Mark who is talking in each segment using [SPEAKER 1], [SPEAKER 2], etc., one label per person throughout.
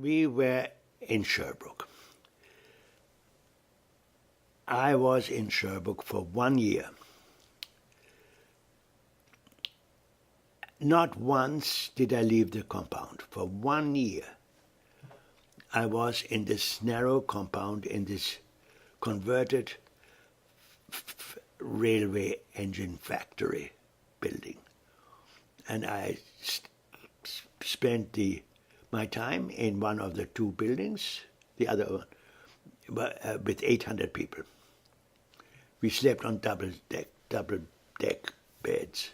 [SPEAKER 1] We were in Sherbrooke. I was in Sherbrooke for 1 year. Not once did I leave the compound. For 1 year, I was in this narrow compound in this converted railway engine factory building. And I spent my time in one of the two buildings, the other one, with 800 people. We slept on double deck beds.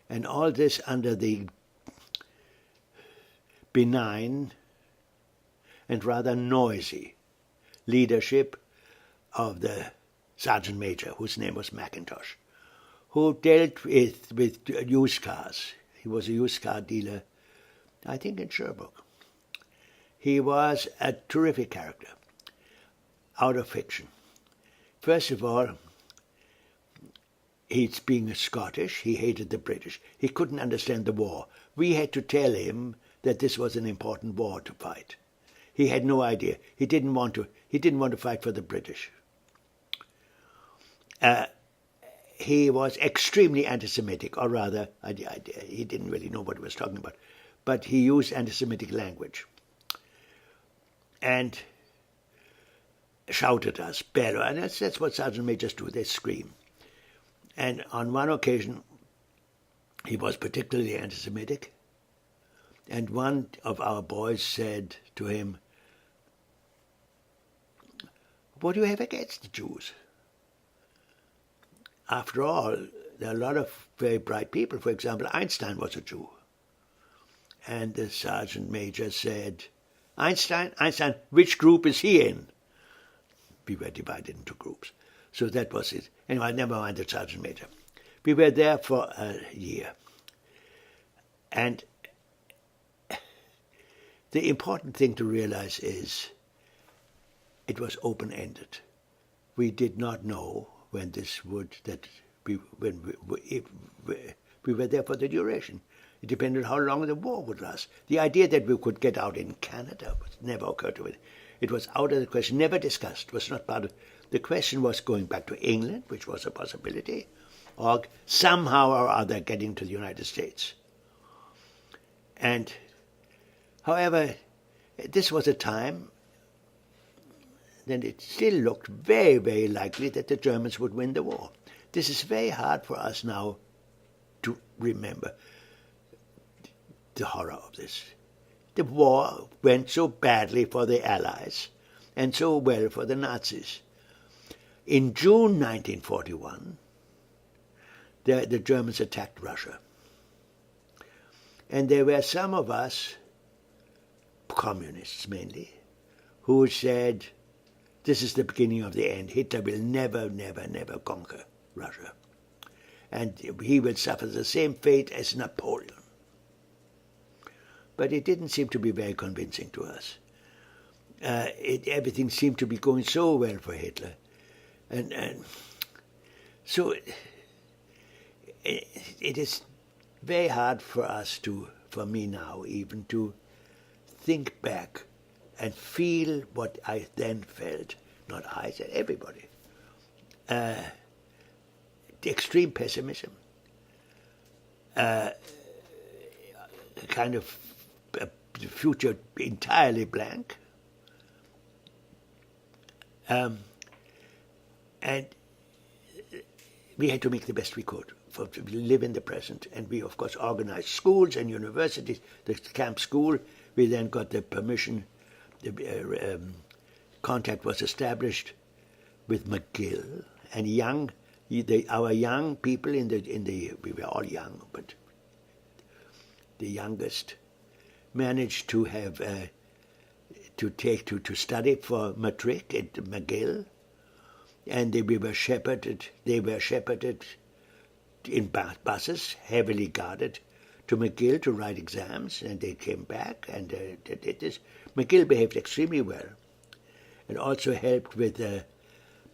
[SPEAKER 1] And all this under the benign and rather noisy leadership of the sergeant major, whose name was McIntosh, who dealt with used cars. He was a used car dealer, I think in Sherbrooke. He was a terrific character, out of fiction. First of all, he's being Scottish, he hated the British. He couldn't understand the war. We had to tell him that this was an important war to fight. He had no idea. He didn't want to fight for the British. He was extremely anti-Semitic, or rather, he didn't really know what he was talking about, but he used anti-Semitic language and shouted at us, bellow, and that's what sergeant majors do, they scream. And on one occasion, he was particularly anti-Semitic, and one of our boys said to him, "What do you have against the Jews? After all, there are a lot of very bright people. For example, Einstein was a Jew." And the sergeant major said, Einstein, which group is he in?" We were divided into groups. So that was it. Anyway, never mind the sergeant major. We were there for a year. And the important thing to realize is it was open-ended. We did not know when we were there for the duration. It depended how long the war would last. The idea that we could get out in Canada never occurred to it. It was out of the question, never discussed, was not part of the question. Was going back to England, which was a possibility, or somehow or other getting to the United States. And, however, this was a time then it still looked very, very likely that the Germans would win the war. This is very hard for us now to remember the horror of this. The war went so badly for the Allies and so well for the Nazis. In June 1941, the Germans attacked Russia. And there were some of us, communists mainly, who said, this is the beginning of the end. Hitler will never, never, never conquer Russia. And he will suffer the same fate as Napoleon. But it didn't seem to be very convincing to us. Everything seemed to be going so well for Hitler. And so it is very hard for me now even to think back and feel what I then felt. Not I, said everybody. The extreme pessimism, kind of the future entirely blank, and we had to make the best we could to live in the present. And we, of course, organized schools and universities. The camp school, we then got the permission. The contact was established with McGill, and our young people we were all young, but the youngest managed to have to study for matric at McGill, and they were shepherded in buses, heavily guarded, to McGill to write exams, and they came back and did this. McGill behaved extremely well, and also helped with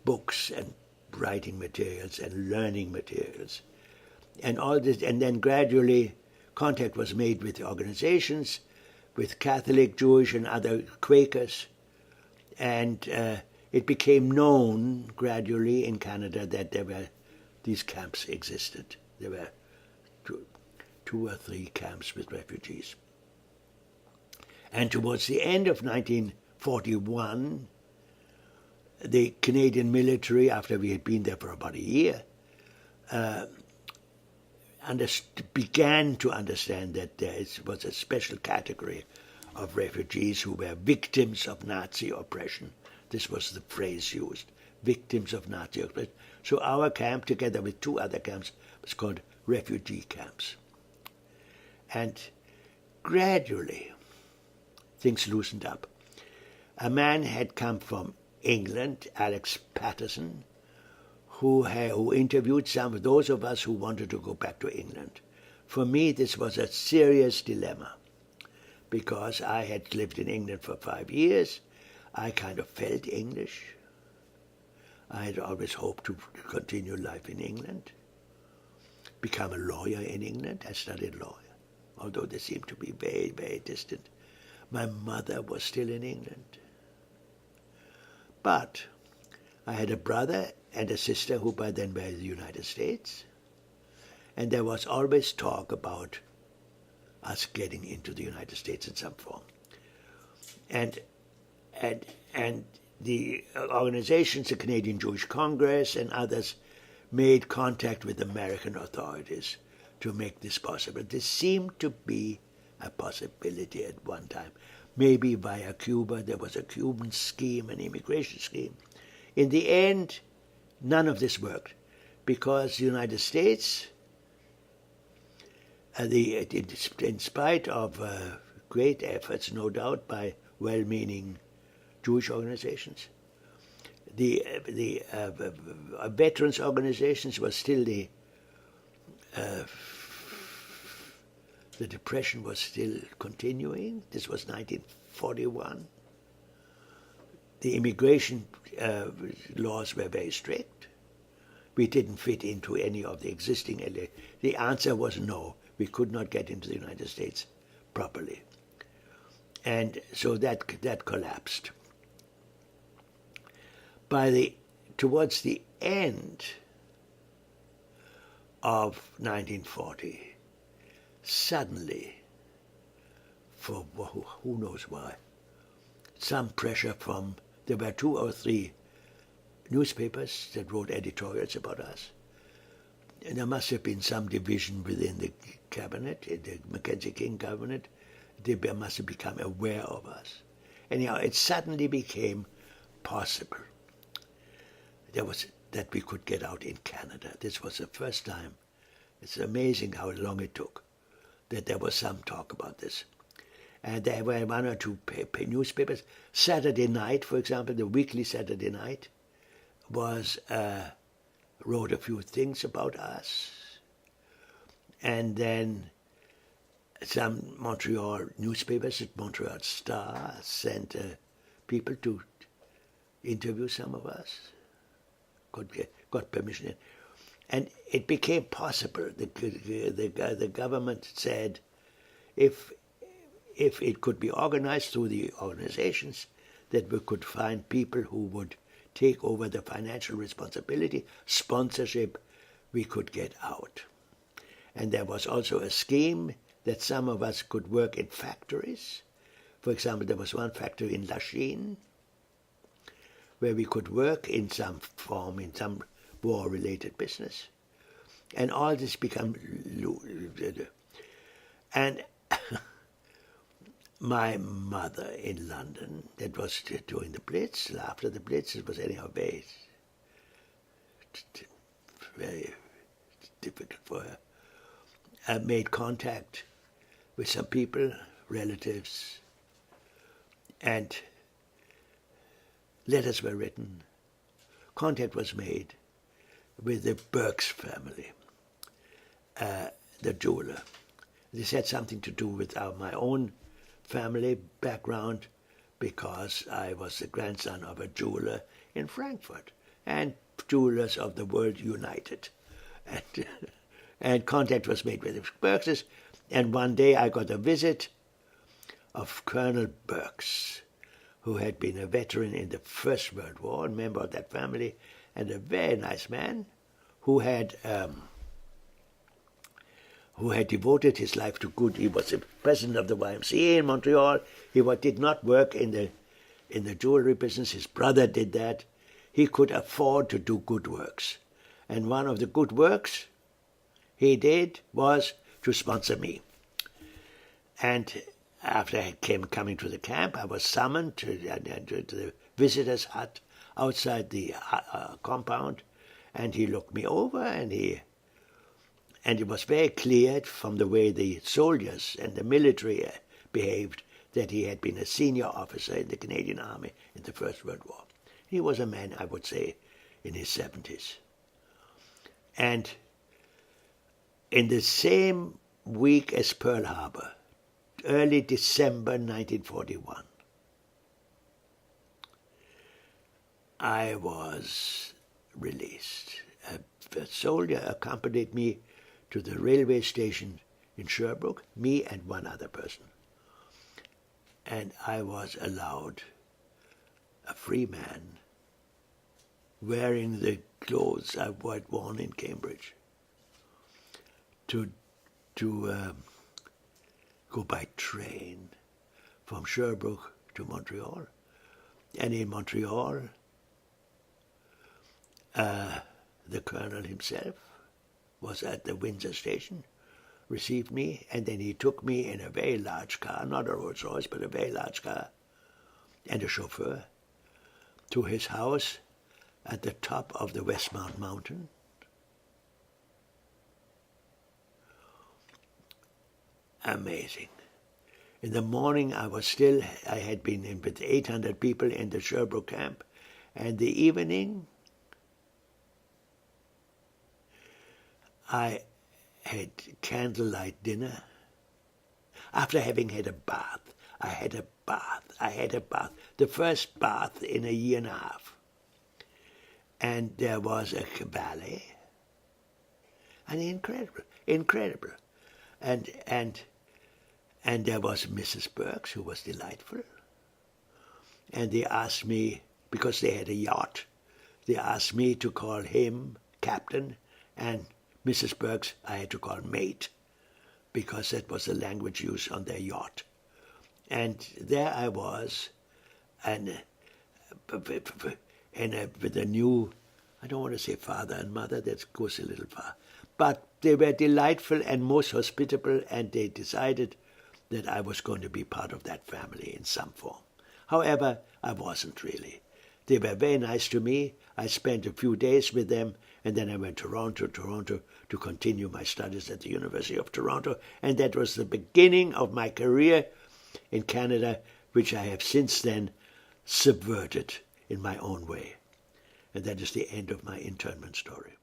[SPEAKER 1] books and writing materials and learning materials, and all this. And then gradually, contact was made with the organizations, with Catholic, Jewish, and other Quakers. And it became known gradually in Canada that these camps existed. There were two or three camps with refugees. And towards the end of 1941, the Canadian military, after we had been there for about a year, began to understand that there was a special category of refugees who were victims of Nazi oppression. This was the phrase used, victims of Nazi oppression. So our camp, together with two other camps, was called refugee camps. And gradually, things loosened up. A man had come from England, Alex Patterson, who interviewed some of those of us who wanted to go back to England. For me, this was a serious dilemma, because I had lived in England for 5 years. I kind of felt English. I had always hoped to continue life in England, become a lawyer in England. I studied law, although they seemed to be very, very distant. My mother was still in England. But I had a brother and a sister who by then were in the United States, and there was always talk about us getting into the United States in some form. And the organizations, the Canadian Jewish Congress and others, made contact with American authorities to make this possible. This seemed to be a possibility at one time. Maybe via Cuba, there was a Cuban scheme, an immigration scheme. In the end, none of this worked, because the United States, in spite of great efforts, no doubt, by well-meaning Jewish organizations, the veterans organizations were still the Depression was still continuing. This was 1941. The immigration laws were very strict. We didn't fit into any of the existing. The answer was no. We could not get into the United States properly. And so that collapsed. Towards the end of 1940, suddenly, for who knows why, some pressure there were 2 or 3 newspapers that wrote editorials about us. And there must have been some division within the cabinet, in the Mackenzie King government. They must have become aware of us. Anyhow, it suddenly became possible that we could get out in Canada. This was the first time. It's amazing how long it took that there was some talk about this. And there were 1 or 2 newspapers. Saturday Night, for example, the weekly Saturday Night, wrote a few things about us. And then some Montreal newspapers, the Montreal Star, sent people to interview some of us. Got permission. And it became possible. The government said if it could be organized through the organizations, that we could find people who would take over the financial responsibility, sponsorship, we could get out. And there was also a scheme that some of us could work in factories. For example, there was one factory in Lachine where we could work in some form, in some war-related business. And all this became... And my mother in London, that was during the Blitz, after the Blitz, it was anyhow very difficult for her, made contact with some people, relatives, and letters were written. Contact was made with the Burke's family, the jeweler. This had something to do with my own family background, because I was the grandson of a jeweler in Frankfurt, and jewelers of the world united. And contact was made with the Burkes, and one day I got a visit of Colonel Burks, who had been a veteran in the First World War, a member of that family, and a very nice man who had devoted his life to good. He was the president of the YMCA in Montreal. He did not work in the jewelry business. His brother did that. He could afford to do good works. And one of the good works he did was to sponsor me. And after I came coming to the camp, I was summoned to the visitor's hut outside the compound, and he looked me over, and it was very clear from the way the soldiers and the military behaved that he had been a senior officer in the Canadian Army in the First World War. He was a man, I would say, in his 70s. And in the same week as Pearl Harbor, early December 1941, I was released. A soldier accompanied me to the railway station in Sherbrooke, me and one other person. And I was allowed, a free man, wearing the clothes I had worn in Cambridge, to go by train from Sherbrooke to Montreal. And in Montreal, the colonel himself was at the Windsor station, received me, and then he took me in a very large car, not a Rolls Royce, but a very large car, and a chauffeur, to his house at the top of the Westmount Mountain. Amazing. In the morning, I had been in with 800 people in the Sherbrooke camp, and the evening, I had candlelight dinner. After having had a bath, I had a bath, the first bath in a year and a half. And there was a ballet, and incredible. And there was Mrs. Burks, who was delightful. And they asked me, because they had a yacht, they asked me to call him captain, and Mrs. Burks I had to call mate, because that was the language used on their yacht. And there I was, and with a new, I don't want to say father and mother, that goes a little far, but they were delightful and most hospitable, and they decided that I was going to be part of that family in some form. However, I wasn't really. They were very nice to me. I spent a few days with them, and then I went to Toronto to continue my studies at the University of Toronto, and that was the beginning of my career in Canada, which I have since then subverted in my own way. And that is the end of my internment story.